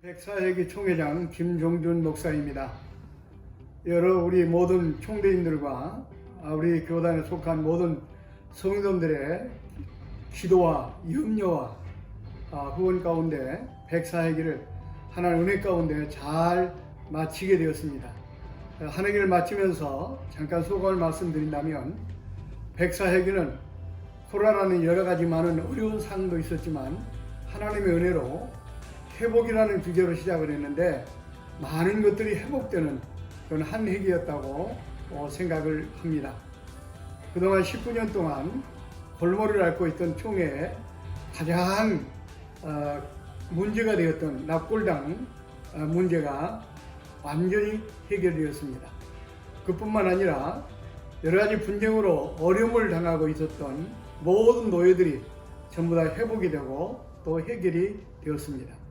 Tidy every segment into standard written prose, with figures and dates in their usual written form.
백사회기 총회장 김종준 목사입니다. 여러 우리 모든 총대인들과 우리 교단에 속한 모든 성도들의 기도와 염려와 후원 가운데 백사회기를 하나님 은혜 가운데 잘 마치게 되었습니다. 한 해기를 마치면서 잠깐 소감을 말씀드린다면, 백사회기는 코로나라는 여러 가지 많은 어려운 상황도 있었지만 하나님의 은혜로 회복이라는 주제로 시작을 했는데, 많은 것들이 회복되는 그런 한 해기였다고 생각을 합니다. 그동안 19년 동안 골머리를 앓고 있던 총회에 가장 문제가 되었던 납골당 문제가 완전히 해결되었습니다. 그뿐만 아니라 여러 가지 분쟁으로 어려움을 당하고 있었던 모든 노예들이 전부 다 회복이 되고 또 해결이 되었습니다.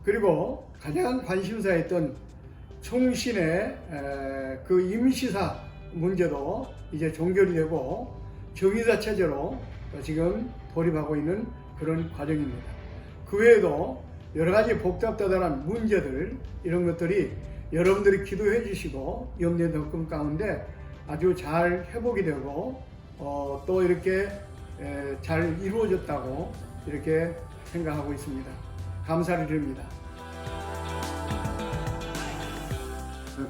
그리고 가장 관심사였던 총신의 그 임시사 문제도 이제 종결이 되고 정의사 체제로 지금 돌입하고 있는 그런 과정입니다. 그 외에도 여러 가지 복잡다단한 문제들, 이런 것들이 여러분들이 기도해 주시고 염려 겪음 가운데 아주 잘 회복이 되고 또 이렇게 잘 이루어졌다고 이렇게 생각하고 있습니다. 감사를 드립니다.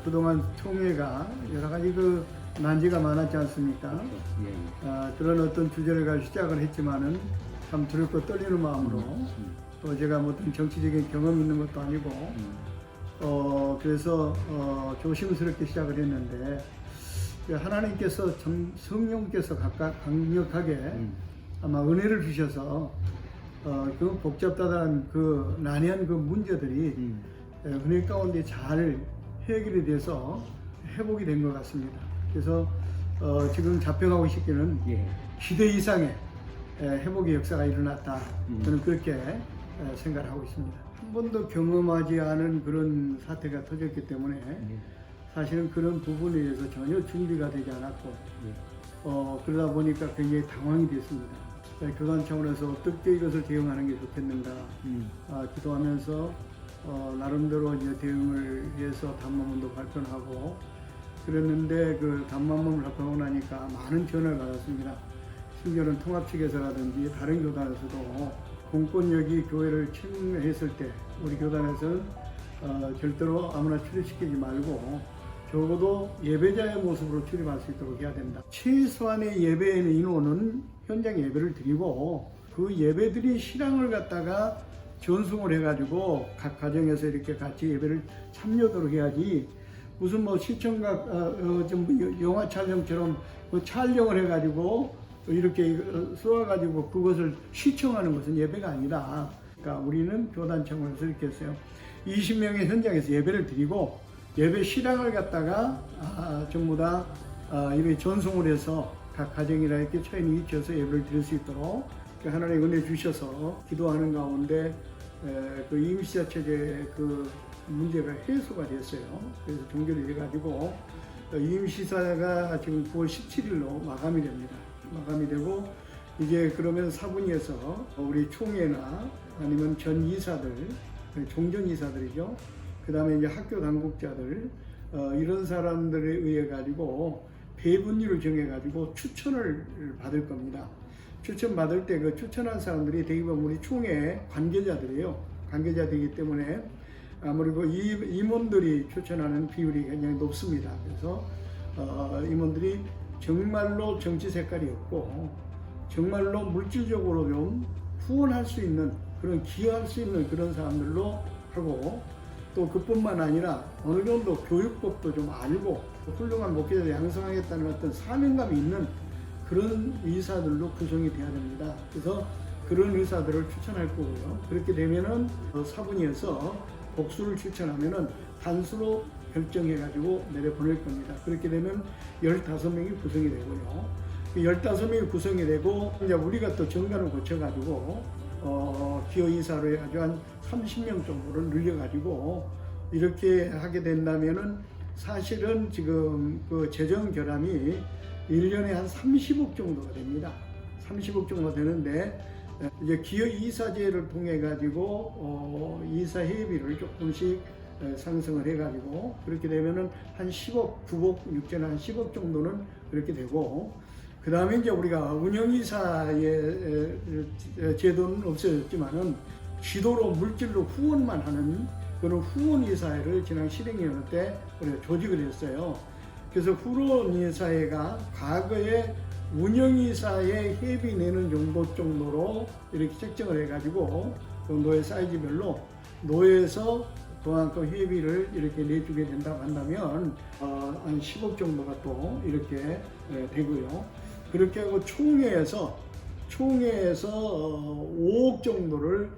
그동안 총회가 여러 가지 난제가 많았지 않습니까? 그런 어떤 주제를 가지고 시작을 했지만은 참 두렵고 떨리는 마음으로, 또 제가 어떤 정치적인 경험이 있는 것도 아니고, 그래서 조심스럽게 시작을 했는데, 하나님께서 성령께서 강력하게 아마 은혜를 주셔서 그 복잡다단한 그 난해한 그 문제들이 은혜 가운데 잘 해결이 돼서 회복이 된 것 같습니다. 그래서 지금 자평하고 싶기는 기대 이상의 회복의 역사가 일어났다. 저는 그렇게 생각을 하고 있습니다. 한 번도 경험하지 않은 그런 사태가 터졌기 때문에 사실은 그런 부분에 대해서 전혀 준비가 되지 않았고, 그러다 보니까 굉장히 당황이 됐습니다. 교단 차원에서 어떻게 이것을 대응하는 게 좋겠는가 기도하면서 나름대로 이제 대응을 해서 담화문도 발표하고 그랬는데, 그 담화문을 발표하고 나니까 많은 전화를 받았습니다. 심지어는 통합 측에서라든지 다른 교단에서도 공권력이 교회를 침해했을 때 우리 교단에서는 절대로 아무나 출입시키지 말고 적어도 예배자의 모습으로 출입할 수 있도록 해야 된다. 최소한의 예배의 인원은 현장 예배를 드리고, 그 예배들이 신앙을 갖다가 전승을 해가지고 각 가정에서 이렇게 같이 예배를 참여하도록 해야지, 무슨 시청각 영화 촬영처럼 촬영을 해가지고 이렇게 쏘아가지고 그것을 시청하는 것은 예배가 아니다. 그러니까 우리는 교단 차원에서 이렇게 했어요. 20명의 현장에서 예배를 드리고, 예배 실황을 갖다가 전부 다 이렇게 전송을 해서 각 가정이나 이렇게 처인이 위치해서 예배를 드릴 수 있도록 하나님 은혜 주셔서 기도하는 가운데 그 임시사 체제 그 문제가 해소가 됐어요. 그래서 종결이 돼가지고 임시사가 지금 9월 17일로 마감이 됩니다. 마감이 되고, 이제 그러면 사분위에서 우리 총회나 아니면 전 이사들, 종전 이사들이죠. 그 다음에 이제 학교 당국자들, 이런 사람들에 의해 가지고 배분율을 정해 가지고 추천을 받을 겁니다. 추천 받을 때 그 추천한 사람들이 대부분 우리 총회 관계자들이에요. 관계자들이기 때문에 아무래도 임원들이 추천하는 비율이 굉장히 높습니다. 그래서 임원들이 정말로 정치 색깔이 없고 정말로 물질적으로 좀 후원할 수 있는, 그런 기여할 수 있는 그런 사람들로 하고, 또 그뿐만 아니라 어느 정도 교육법도 좀 알고 훌륭한 목회자를 양성하겠다는 어떤 사명감이 있는 그런 의사들로 구성이 돼야 됩니다. 그래서 그런 의사들을 추천할 거고요. 그렇게 되면은 사분위에서 복수를 추천하면은 단수로 결정해가지고 내려보낼 겁니다. 그렇게 되면 15명이 구성이 되고요. 15명이 구성이 되고, 이제 우리가 또 정관을 고쳐가지고 기여이사로 해가지고 한 30명 정도를 늘려가지고 이렇게 하게 된다면은 사실은 지금 그 재정 결함이 1년에 한 30억 정도가 됩니다. 30억 정도 되는데 이제 기업 이사제를 통해 가지고 이사 회비를 조금씩 상승을 해 가지고 그렇게 되면은 한 10억, 9억, 6천에 한 10억 정도는 그렇게 되고, 그 다음에 이제 우리가 운영이사의 제도는 없어졌지만은 지도로 물질로 후원만 하는 그런 후원이사회를 지난 실행위원회 때 우리가 조직을 했어요. 그래서 후원이사회가 과거에 운영이사회 회비 내는 정도로 이렇게 책정을 해가지고 그 노예 사이즈별로 노예에서 그만큼 회비를 이렇게 내주게 된다고 한다면 한 10억 정도가 또 이렇게 되고요. 그렇게 하고 총회에서 5억 정도를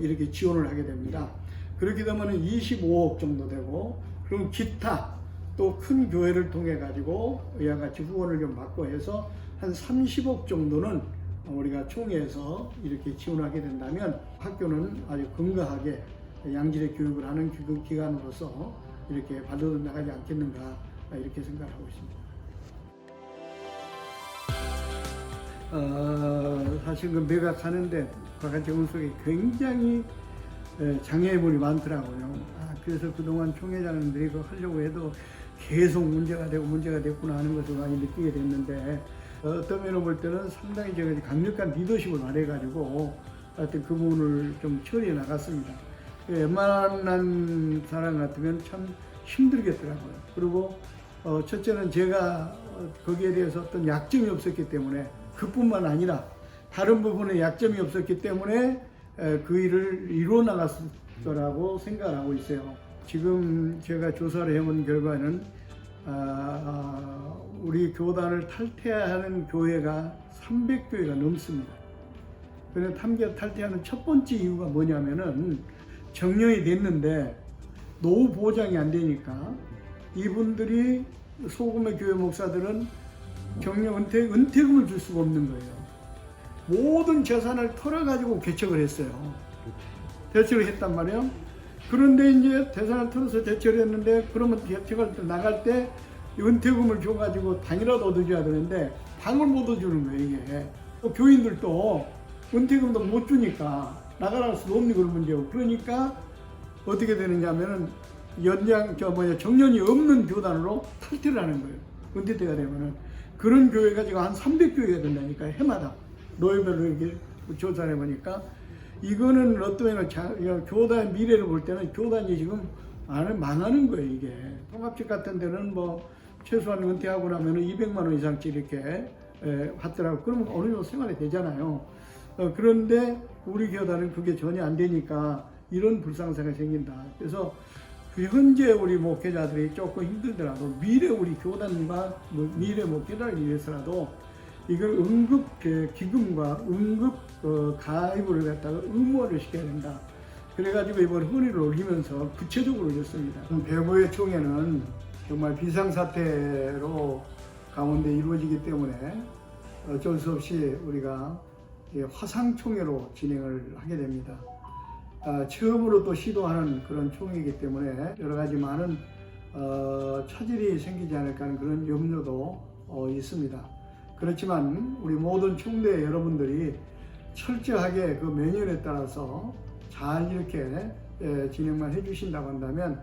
이렇게 지원을 하게 됩니다. 그렇게 되면 25억 정도 되고, 그럼 기타 또 큰 교회를 통해 가지고 이와 같이 후원을 좀 받고 해서 한 30억 정도는 우리가 총회에서 이렇게 지원하게 된다면 학교는 아주 건강하게 양질의 교육을 하는 기관으로서 이렇게 발돋워 나가지 않겠는가, 이렇게 생각하고 있습니다. 사실 그 매각하는데 과거 정원 속에 굉장히 장애물이 많더라고요. 그래서 그동안 총회장님들이 그거 하려고 해도 계속 문제가 됐구나 하는 것을 많이 느끼게 됐는데, 어떤 면으로 볼 때는 상당히 제가 강력한 리더십을 발휘해가지고 하여튼 그 부분을 좀 처리해 나갔습니다. 웬만한 사람 같으면 참 힘들겠더라고요. 그리고 첫째는 제가 거기에 대해서 어떤 약점이 없었기 때문에, 그뿐만 아니라 다른 부분에 약점이 없었기 때문에 그 일을 이루어 나갔을 거라고 생각하고 있어요. 지금 제가 조사를 해본 결과는 우리 교단을 탈퇴하는 교회가 300교회가 넘습니다. 그래서 탈퇴하는 첫 번째 이유가 뭐냐면은 정년이 됐는데 노후 보장이 안 되니까 이분들이 소금의 교회 목사들은 정년 은퇴금을 줄 수가 없는 거예요. 모든 재산을 털어가지고 개척을 했어요. 대처를 했단 말이에요. 그런데 이제 재산을 털어서 대처를 했는데, 그러면 개척을 나갈 때 은퇴금을 줘가지고 당이라도 얻어줘야 되는데 당을 못 얻어주는 거예요, 이게. 또 교인들도 은퇴금도 못 주니까 나가랄 수도 없는 그런 문제고, 그러니까 어떻게 되느냐 하면은 정년이 없는 교단으로 탈퇴를 하는 거예요. 은퇴 때가 되면은. 그런 교회가 지금 한 300교회가 된다니까, 해마다. 노예별로 이렇게 조사를 해보니까, 이거는 어떤 면은 교단의 미래를 볼 때는 교단이 지금 망하는 거예요, 이게. 통합직 같은 데는 뭐, 최소한 은퇴하고 나면 200만 원 이상씩 이렇게 받더라고. 그러면 어느 정도 생활이 되잖아요. 그런데 우리 교단은 그게 전혀 안 되니까 이런 불상사가 생긴다. 그래서 현재 우리 목회자들이 조금 힘들더라도 미래 우리 교단과 미래 목회자를 위해서라도 이걸 응급 기금과 응급 가입을 갖다가 의무화를 시켜야 된다. 그래가지고 이번 헌의를 올리면서 구체적으로 올렸습니다. 배보의 총회는 정말 비상사태로 가운데 이루어지기 때문에 어쩔 수 없이 우리가 화상총회로 진행을 하게 됩니다. 처음으로 또 시도하는 그런 총회이기 때문에 여러 가지 많은 차질이 생기지 않을까 하는 그런 염려도 있습니다. 그렇지만 우리 모든 총대 여러분들이 철저하게 그 매뉴얼에 따라서 잘 이렇게 진행만 해주신다고 한다면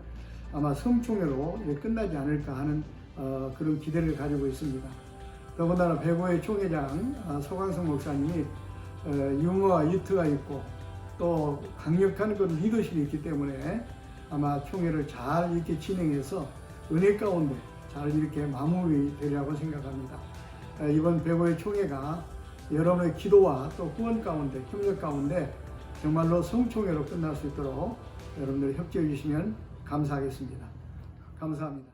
아마 성총회로 끝나지 않을까 하는 그런 기대를 가지고 있습니다. 더군다나 배고의 총회장 서광석 목사님이 유머와 위트가 있고 또 강력한 그런 리더십이 있기 때문에 아마 총회를 잘 이렇게 진행해서 은혜 가운데 잘 이렇게 마무리되리라고 생각합니다. 이번 배고의 총회가 여러분의 기도와 또 후원 가운데, 협력 가운데 정말로 성총회로 끝날 수 있도록 여러분들이 협조해 주시면 감사하겠습니다. 감사합니다.